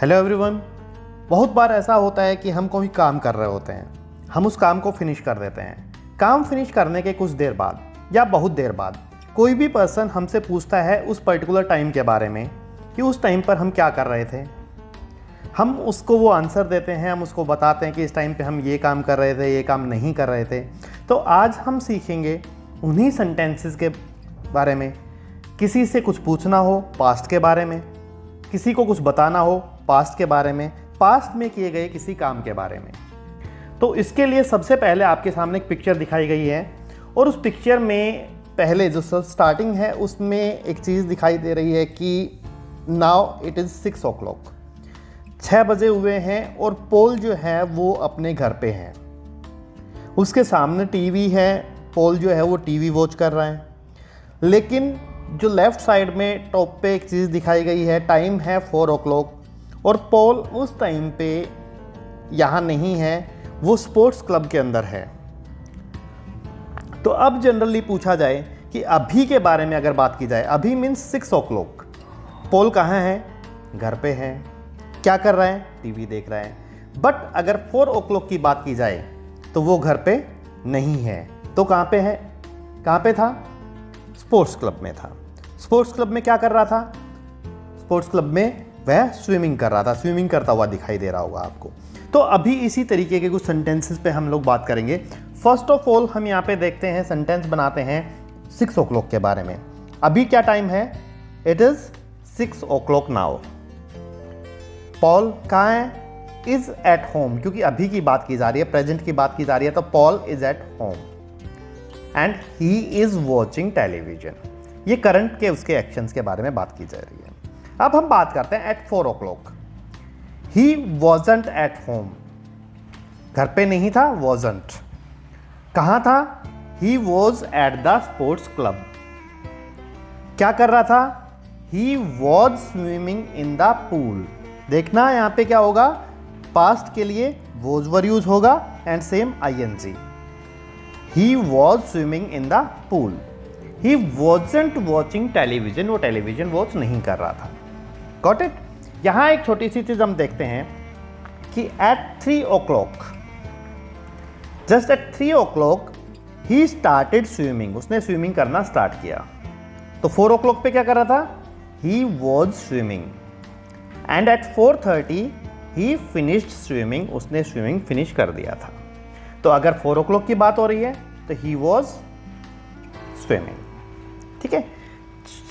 Hello everyone. बहुत बार ऐसा होता है कि हम कोई काम कर रहे होते हैं, हम उस काम को फिनिश कर देते हैं। काम फिनिश करने के कुछ देर बाद या बहुत देर बाद कोई भी पर्सन हमसे पूछता है उस पर्टिकुलर टाइम के बारे में कि उस टाइम पर हम क्या कर रहे थे। हम उसको वो आंसर देते हैं, हम उसको बताते हैं कि इस टाइम पे हम ये काम कर रहे थे, ये काम नहीं कर रहे थे। तो आज हम सीखेंगे उन्हीं सेंटेंसेस के बारे में। किसी से कुछ पूछना हो पास्ट के बारे में, किसी को कुछ बताना हो पास्ट के बारे में, पास्ट में किए गए किसी काम के बारे में। तो इसके लिए सबसे पहले आपके सामने एक पिक्चर दिखाई गई है और उस पिक्चर में पहले जो स्टार्टिंग है उसमें एक चीज़ दिखाई दे रही है कि नाउ इट इज़ 6 o'clock, 6 बजे हुए हैं और पॉल जो है वो अपने घर पे है। उसके सामने टीवी है, पॉल जो है वो टीवी वॉच कर रहा है। लेकिन जो लेफ़्ट साइड में टॉप पे एक चीज़ दिखाई गई है, टाइम है 4 o'clock और पॉल उस टाइम पे यहाँ नहीं है, वो स्पोर्ट्स क्लब के अंदर है। तो अब जनरली पूछा जाए कि अभी के बारे में अगर बात की जाए, अभी मीन्स 6 o'clock, पॉल कहाँ है? घर पे है। क्या कर रहा है? टीवी देख रहा है। बट अगर 4 o'clock की बात की जाए तो वो घर पे नहीं है। तो कहाँ पे है? कहाँ पे था? स्पोर्ट्स क्लब में था। स्पोर्ट्स क्लब में क्या कर रहा था? स्पोर्ट्स क्लब में वह स्विमिंग कर रहा था, स्विमिंग करता हुआ दिखाई दे रहा होगा आपको। तो अभी इसी तरीके के कुछ सेंटेंसेस पे हम लोग बात करेंगे। फर्स्ट ऑफ ऑल हम यहाँ पे देखते हैं, सेंटेंस बनाते हैं 6 o'clock के बारे में। अभी क्या टाइम है? It is 6 o'clock now. Paul कहाँ है? इज़ एट होम, क्योंकि अभी की बात की जा रही है, प्रेजेंट की बात की जा रही है, तो Paul is at home and he is watching television. ये करंट के उसके एक्शंस के बारे में बात की जा रही है। अब हम बात करते हैं at 4 o'clock। He wasn't at home, घर पे नहीं था, वॉजंट। कहाँ था? He was at the sports club. क्या कर रहा था? He was swimming in the pool. देखना यहाँ पे क्या होगा, पास्ट के लिए वॉज वर यूज होगा and same ING। He was swimming in the pool. He wasn't watching television, वो टेलीविजन वॉच नहीं कर रहा था। Got it? यहाँ एक छोटी सी चीज़ हम देखते हैं कि at 3 o'clock, just at 3 o'clock he started swimming, उसने स्विमिंग करना स्टार्ट किया। तो 4 o'clock पे क्या कर रहा था? He was swimming and at 4:30 he finished swimming, उसने स्विमिंग फिनिश कर दिया था। तो अगर 4 o'clock की बात हो रही है तो ही वॉज स्विमिंग। ठीक है,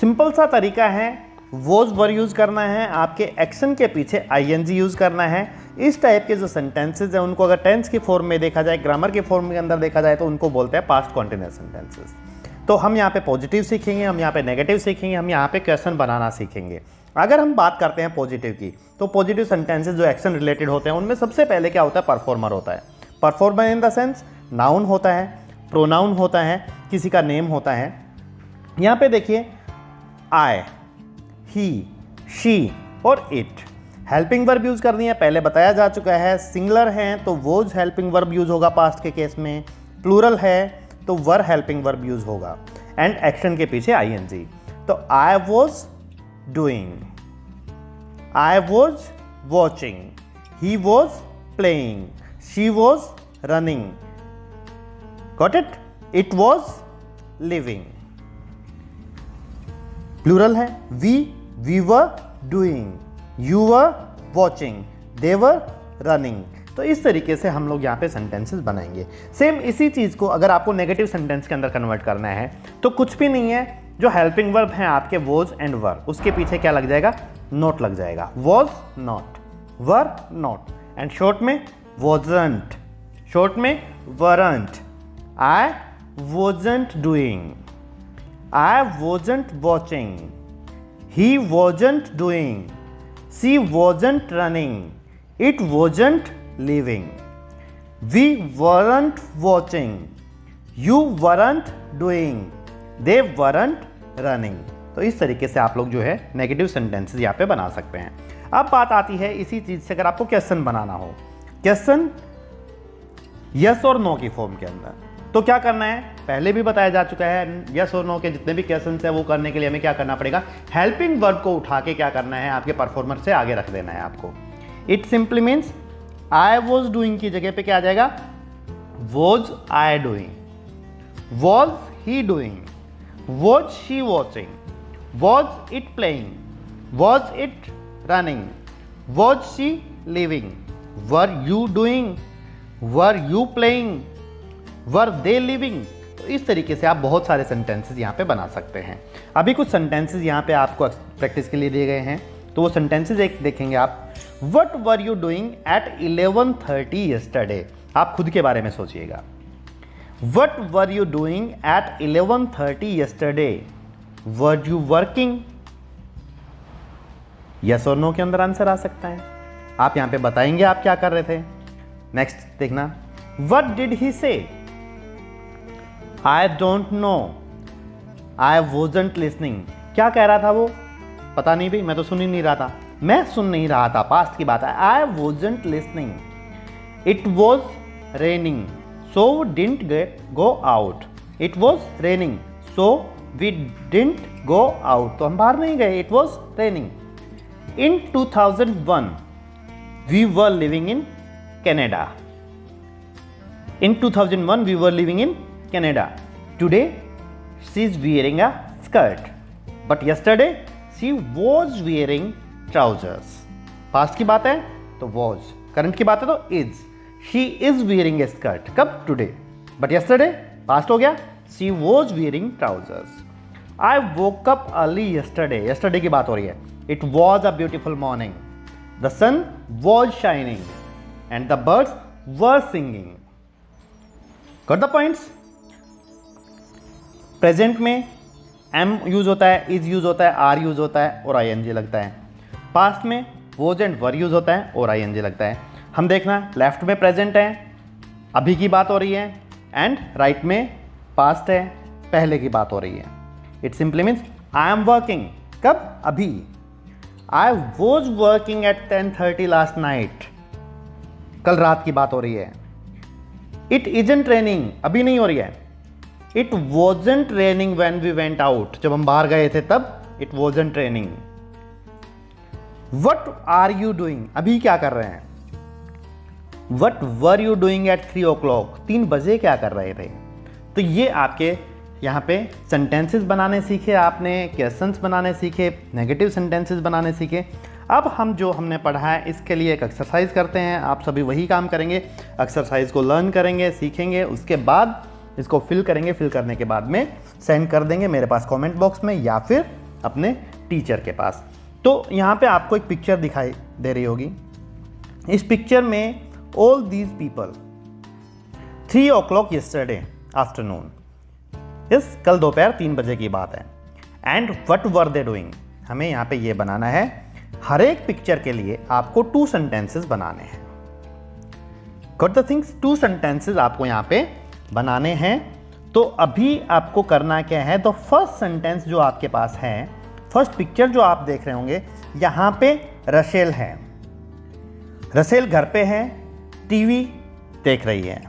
सिंपल सा तरीका है, वॉज वर यूज़ करना है, आपके एक्शन के पीछे ING यूज़ करना है। इस टाइप के जो सेंटेंसेज हैं उनको अगर टेंस की फॉर्म में देखा जाए, ग्रामर के फॉर्म के अंदर देखा जाए तो उनको बोलते हैं पास्ट कॉन्टिन्यूअस सेंटेंसेस। तो हम यहाँ पे पॉजिटिव सीखेंगे, हम यहाँ पे नेगेटिव सीखेंगे, हम यहाँ पे क्वेश्चन बनाना सीखेंगे। अगर हम बात करते हैं पॉजिटिव की, तो पॉजिटिव सेंटेंसेज जो एक्शन रिलेटेड होते हैं उनमें सबसे पहले क्या होता है? परफॉर्मर होता है। Performer in the sense noun होता है, प्रोनाउन होता है, किसी का नेम होता है। यहाँ पे देखिए आई, ही, शी और इट। हेल्पिंग वर्ब यूज़ करनी है, पहले बताया जा चुका है। सिंगुलर है तो वोज हेल्पिंग वर्ब यूज़ होगा पास्ट के केस में, प्लूरल है तो वर हेल्पिंग वर्ब यूज़ होगा एंड एक्शन के पीछे ING। तो I was doing, I was watching, he was playing, she was running. Got it? It was living. Plural है, we were doing, you were watching, they were running. तो इस तरीके से हम लोग यहाँ पे सेंटेंसेस बनाएंगे। सेम इसी चीज़ को अगर आपको नेगेटिव सेंटेंस के अंदर कन्वर्ट करना है तो कुछ भी नहीं है, जो हेल्पिंग वर्ब हैं आपके वॉज एंड वर, उसके पीछे क्या लग जाएगा? नॉट लग जाएगा। Was not, were not and short में वॉजंट, शॉर्ट में weren't. I wasn't doing, I wasn't watching, he wasn't doing, she wasn't running, it wasn't living, we weren't watching, you weren't doing, they weren't running। तो इस तरीके से आप लोग जो है नेगेटिव सेंटेंसेस यहाँ पे बना सकते हैं। अब बात आती है इसी चीज़ से अगर आपको क्वेश्चन बनाना हो, क्वेश्चन यस और नो की फॉर्म के अंदर। तो क्या करना है, पहले भी बताया जा चुका है, यस और नो के जितने भी क्वेश्चन है वो करने के लिए हमें क्या करना पड़ेगा, हेल्पिंग वर्ब को उठा के क्या करना है, आपके परफॉर्मर से आगे रख देना है आपको। It simply means I was doing की जगह पे क्या आ जाएगा, was I doing, was he doing, was she watching, was it playing, was it running, was she living, were you doing, were you playing, were they living. तो इस तरीके से आप बहुत सारे सेंटेंसेस यहाँ पे बना सकते हैं। अभी कुछ सेंटेंसेस यहाँ पे आपको प्रैक्टिस के लिए दिए गए हैं, तो वो सेंटेंसेस एक देखेंगे आप। What were you doing eight 11:30 yesterday, आप खुद के बारे में सोचिएगा। What were you doing eight 11:30 yesterday, were you working, yes और नो के अंदर आंसर आ सकता है, आप यहाँ पे बताएंगे आप क्या कर रहे थे। नेक्स्ट देखना, वट डिड ही से, I don't know, I wasn't listening, क्या कह रहा था वो, पता नहीं भाई, मैं तो सुन ही नहीं रहा था, मैं सुन नहीं रहा था, पास्ट की बात है, I wasn't listening. It was raining so didn't go out, it was raining so we didn't go out, तो हम बाहर नहीं गए, it was raining. In 2001 we were living in Canada, in 2001 we were living in Canada. Today she is wearing a skirt, but yesterday she was wearing trousers. Past की बात है तो was, current की बात है तो is. She is wearing a skirt. कब? Today. But yesterday past हो गया, she was wearing trousers. I woke up early yesterday. Yesterday की बात हो रही है. It was a beautiful morning. The sun was shining and the birds were singing. Got the points? Present में M use होता है, इज यूज होता है, आर यूज होता है और आईएनजी लगता है। पास्ट में वोज एंड वर यूज होता है और आईएनजी लगता है। हम देखना, लेफ्ट में प्रेजेंट है, अभी की बात हो रही है, एंड राइट में पास्ट है, पहले की बात हो रही है। It simply means I am working, कब? अभी। I was working at 10:30 last night, कल रात की बात हो रही है। इट इजंट रेनिंग, अभी नहीं हो रही है। It wasn't raining when we went out, जब हम बाहर गए थे तब it wasn't raining. What are you doing, अभी क्या कर रहे हैं। What were you doing at 3 o'clock, 3 बजे क्या कर रहे थे। तो ये आपके यहाँ पे सेंटेंसेस बनाने सीखे आपने, क्वेश्चंस बनाने सीखे, नेगेटिव सेंटेंसेस बनाने सीखे। अब हम जो हमने पढ़ा है इसके लिए एक एक्सरसाइज करते हैं, आप सभी वही काम करेंगे, एक्सरसाइज को लर्न करेंगे, सीखेंगे, उसके बाद इसको फिल करेंगे, फिल करने के बाद में सेंड कर देंगे मेरे पास कमेंट बॉक्स में या फिर अपने टीचर के पास। तो यहाँ पे आपको एक पिक्चर दिखाई दे रही होगी, इस पिक्चर में all these people 3 o'clock yesterday afternoon, yes कल दोपहर 3 बजे की बात है। And what were they doing, हमें यहाँ पे ये बनाना है, हर एक पिक्चर के लिए आपको 2 sentences बनाने हैं। गॉट द थिंग्स, 2 sentences आपको यहाँ पे बनाने हैं। तो अभी आपको करना क्या है, तो फर्स्ट सेंटेंस जो आपके पास है, फर्स्ट पिक्चर जो आप देख रहे होंगे, यहाँ पे रशेल है, रशेल घर पे है, टीवी देख रही है।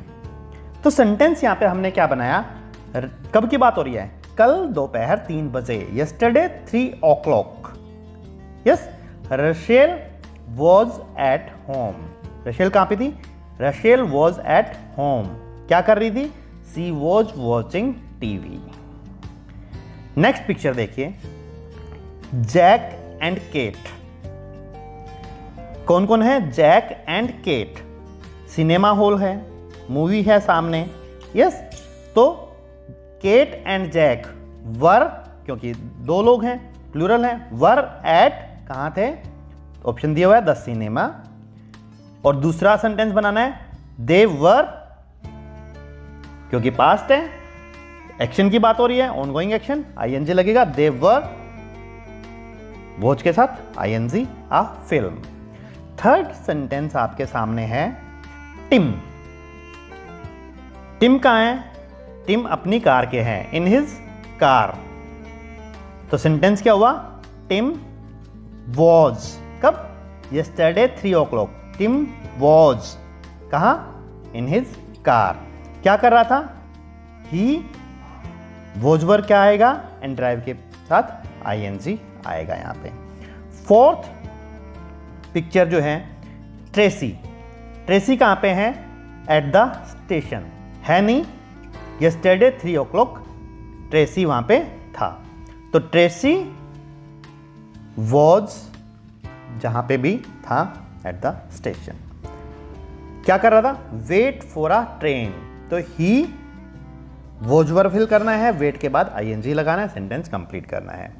तो सेंटेंस यहाँ पे हमने क्या बनाया, कब की बात हो रही है, कल दोपहर 3 बजे, yesterday 3 o'clock। Yes, Rachel was at home, Rachel कहाँ पे थी, रशेल वॉज एट होम, क्या कर रही थी, she was watching TV. Next picture देखिए, जैक एंड केट, कौन कौन है, Jack and Kate, cinema hall है, मूवी है सामने, यस। तो केट एंड जैक वर, क्योंकि 2 लोग हैं, प्लूरल है, वर एट कहाँ थे, ऑप्शन दिया हुआ है द सिनेमा। और दूसरा सेंटेंस बनाना है, दे वर, क्योंकि पास्ट है, एक्शन की बात हो रही है, ऑनगोइंग एक्शन, आईएनजी लगेगा, दे वर, वॉच के साथ आईएनजी, आ फिल्म। थर्ड सेंटेंस आपके सामने है, टिम, टिम कहाँ है, टिम अपनी कार के हैं, इन हिज कार। तो सेंटेंस क्या हुआ, टिम वॉज, कब, yesterday 3 o'clock, टिम वॉज कहाँ, इन हिज कार, क्या कर रहा था, ही, वॉज वर्ब क्या आएगा, एंड ड्राइव के साथ आईएनजी आएगा यहाँ पे। फोर्थ पिक्चर जो है ट्रेसी, ट्रेसी कहाँ पे है, एट द स्टेशन है नहीं, यस्टरडे 3 o'clock ट्रेसी वहाँ पे था, तो ट्रेसी वॉज जहाँ पे भी था एट द स्टेशन, क्या कर रहा था, वेट फॉर अ ट्रेन, तो ही वॉज वर्ब फिल करना है, वेट के बाद आईएनजी लगाना है, सेंटेंस कंप्लीट करना है।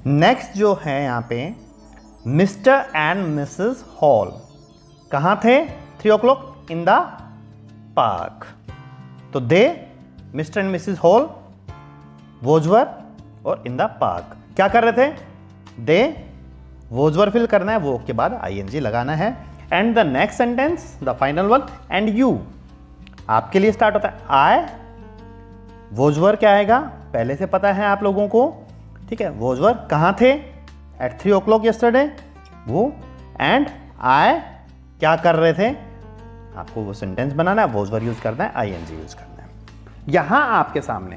नेक्स्ट जो है यहाँ पे मिस्टर एंड मिसेस हॉल कहाँ थे, 3 o'clock इन द पार्क, तो they, mister and Mrs Hall, was verb और इन द पार्क क्या कर रहे थे, दे, वॉज वर्ब फिल करना है, वो के बाद आईएनजी लगाना है। And the next sentence, the final one, and you आपके लिए स्टार्ट होता है, आई, वॉज वर्ब क्या आएगा, पहले से पता है आप लोगों को, ठीक है, वॉज वर्ब कहाँ थे, एट 3 o'clock यस्टरडे, वो, एंड आई क्या कर रहे थे, आपको वो सेंटेंस बनाना है, वॉज वर्ब यूज करना है, आईएनजी यूज करना है। यहां आपके सामने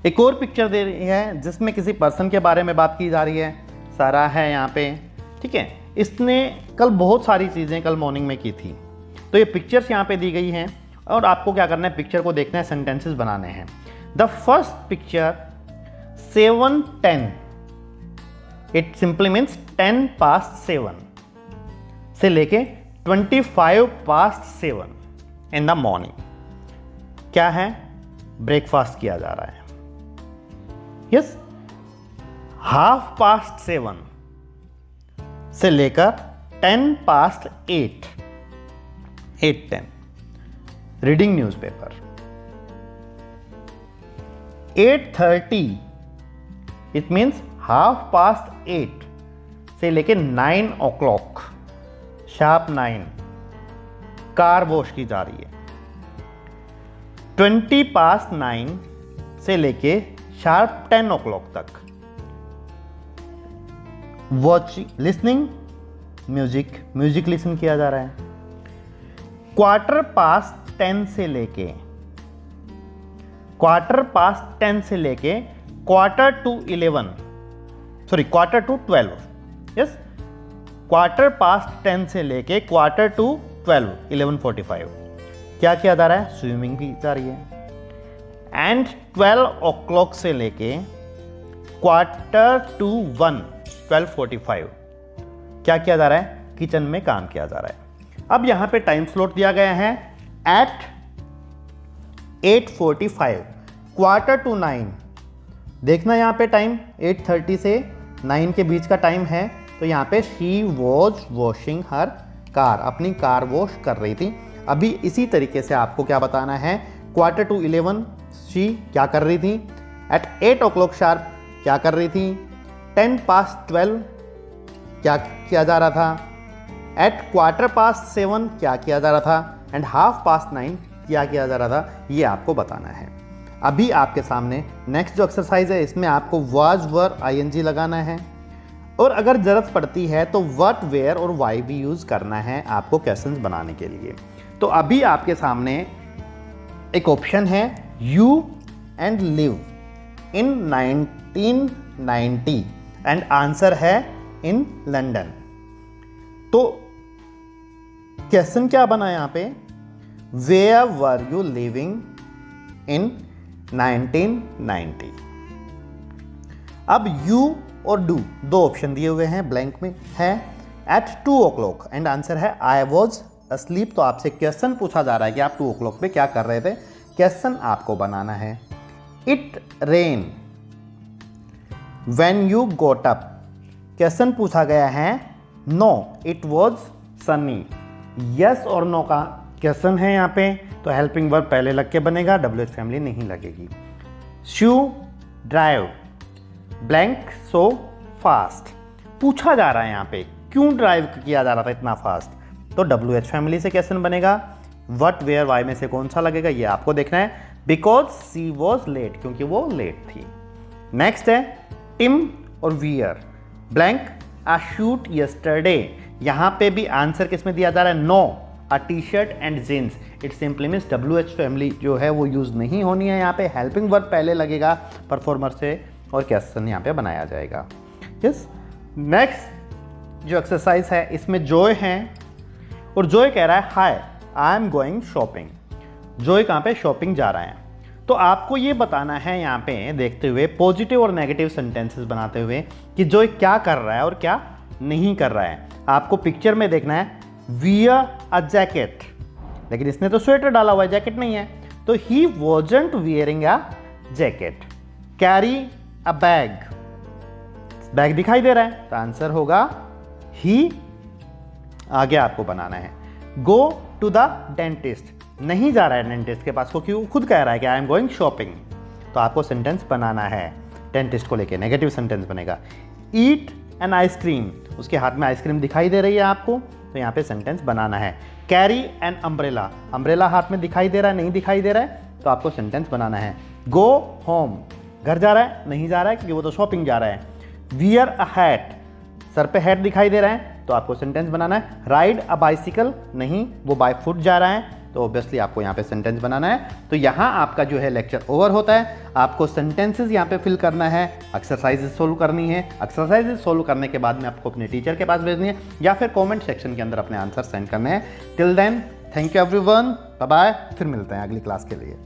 एक और पिक्चर दे रही है जिसमें किसी पर्सन के बारे में बात की जा रही है, सारा है यहाँ पे, ठीक है, इसने कल बहुत सारी चीज़ें कल मॉर्निंग में की थी, तो ये पिक्चर्स यहाँ पे दी गई हैं और आपको क्या करना है, पिक्चर को देखना है, सेंटेंसेस बनाने हैं। The first picture 7:10, it simply means 7:10 से लेके 7:25 इन द मॉर्निंग, क्या है, ब्रेकफास्ट किया जा रहा है, यस, 7:30 से लेकर 8:10 रीडिंग न्यूज़पेपर, 8:30 इट मीन्स 8:30 से लेके 9 o'clock शार्प 9 कार वॉश की जा रही है, 9:20 से लेके शार्प 10 o'clock तक वॉचिंग, लिसनिंग म्यूजिक लिसन किया जा रहा है, 10:15 से लेके 10:15 से लेके 11:45, सॉरी 11:12, यस, 10:15 से लेके 11:12, 11:45 क्या किया जा रहा है, स्विमिंग की जा रही है, एंड 12 o'clock से लेके 1:45, 12:45 क्या किया जा रहा है, किचन में काम किया जा रहा है। अब यहां पे टाइम स्लॉट दिया गया है एट 8:45, 8:45, देखना यहां पे टाइम 8:30 से 9 के बीच का टाइम है, तो यहां पे she was washing her car, अपनी कार वॉश कर रही थी। अभी इसी तरीके से आपको क्या बताना है, 11:45 शी क्या कर रही थी, एट 8 o'clock शार्प क्या कर रही थी, 10:12 क्या किया जा रहा था, एट 7:15 क्या किया जा रहा था, एंड 9:30 क्या किया जा रहा था, ये आपको बताना है। अभी आपके सामने नेक्स्ट जो एक्सरसाइज है, इसमें आपको वाज वर्ब आईएनजी लगाना है, और अगर ज़रूरत पड़ती है तो व्हाट, वेयर और वाई भी यूज़ करना है आपको क्वेश्चंस बनाने के लिए। तो अभी आपके सामने एक ऑप्शन है, you and live in 1990, and answer है इन लंदन। तो क्वेश्चन क्या बना यहां पे, where were you living in 1990। अब यू और डू दो ऑप्शन दिए हुए हैं, ब्लैंक में है, एट 2 o'clock, एंड आंसर है आई वॉज अस्लीप। तो आपसे क्वेश्चन पूछा जा रहा है कि आप 2 o'clock पे क्या कर रहे थे, क्वेश्चन आपको बनाना है। It rain when you got up, question पूछा गया है, no it was sunny, yes और नो का क्वेश्चन है यहाँ पे, तो हेल्पिंग वर्ब पहले लग के बनेगा, WH फैमिली नहीं लगेगी। शू ड्राइव ब्लैंक सो फास्ट, पूछा जा रहा है यहाँ पे क्यों ड्राइव किया जा रहा था इतना फास्ट, तो WH फैमिली से क्वेश्चन बनेगा। व्हाट, वेयर, वाई में से कौन सा लगेगा ये आपको देखना है। बिकॉज सी वॉज लेट, क्योंकि वो लेट थी। नेक्स्ट है टिम और वियर ब्लैंक अ शूट यस्टरडे, यहाँ पे भी आंसर किस में दिया जा रहा है, no, a T shirt and jeans. It simply means WH family जो है वो यूज़ नहीं होनी है। यहाँ पे हेल्पिंग वर्ब पहले लगेगा परफॉर्मर से और क्वेश्चन यहाँ पे बनाया जाएगा। यस, नेक्स्ट जो एक्सरसाइज है इसमें जॉय है और जॉय कह रहा है hi I am going shopping. Joy कहाँ पे शॉपिंग जा रहा है। तो आपको ये बताना है यहाँ पे देखते हुए पॉजिटिव और नेगेटिव सेंटेंसेस बनाते हुए कि जॉय क्या कर रहा है और क्या नहीं कर रहा है। आपको पिक्चर में देखना है वियर अ जैकेट, लेकिन इसने तो स्वेटर डाला हुआ है, जैकेट नहीं है, तो he wasn't wearing a jacket. Carry a bag, bag दिखाई दे रहा है तो आंसर होगा ही। आगे आपको बनाना है गो टू द डेंटिस्ट, नहीं जा रहा है डेंटिस्ट के पास, क्योंकि वो खुद कह रहा है कि आई एम गोइंग शॉपिंग। तो आपको सेंटेंस बनाना है डेंटिस्ट को लेके, नेगेटिव सेंटेंस बनेगा। ईट एन आइसक्रीम, उसके हाथ में आइसक्रीम दिखाई दे रही है आपको, तो यहाँ पे सेंटेंस बनाना है। कैरी एन अम्ब्रेला, अम्ब्रेला हाथ में दिखाई दे रहा है, नहीं दिखाई दे रहा है, तो आपको सेंटेंस बनाना है। गो होम, घर जा रहा है, नहीं जा रहा है क्योंकि वो तो शॉपिंग जा रहा है। वियर अ हैट, सर पे हैट दिखाई दे रहा है, तो आपको सेंटेंस बनाना है। राइड अ बाइसिकल, नहीं वो बाय फुट जा रहा है, तो ऑब्वियसली आपको यहाँ पे सेंटेंस बनाना है। तो यहाँ आपका जो है लेक्चर ओवर होता है। आपको सेंटेंसेस यहाँ पे फिल करना है, एक्सरसाइजेस सोल्व करनी है। एक्सरसाइजेस सोल्व करने के बाद में आपको अपने टीचर के पास भेजनी है या फिर कमेंट सेक्शन के अंदर अपने आंसर सेंड करने हैं। Till then thank you everyone, bye bye, फिर मिलते हैं अगली क्लास के लिए।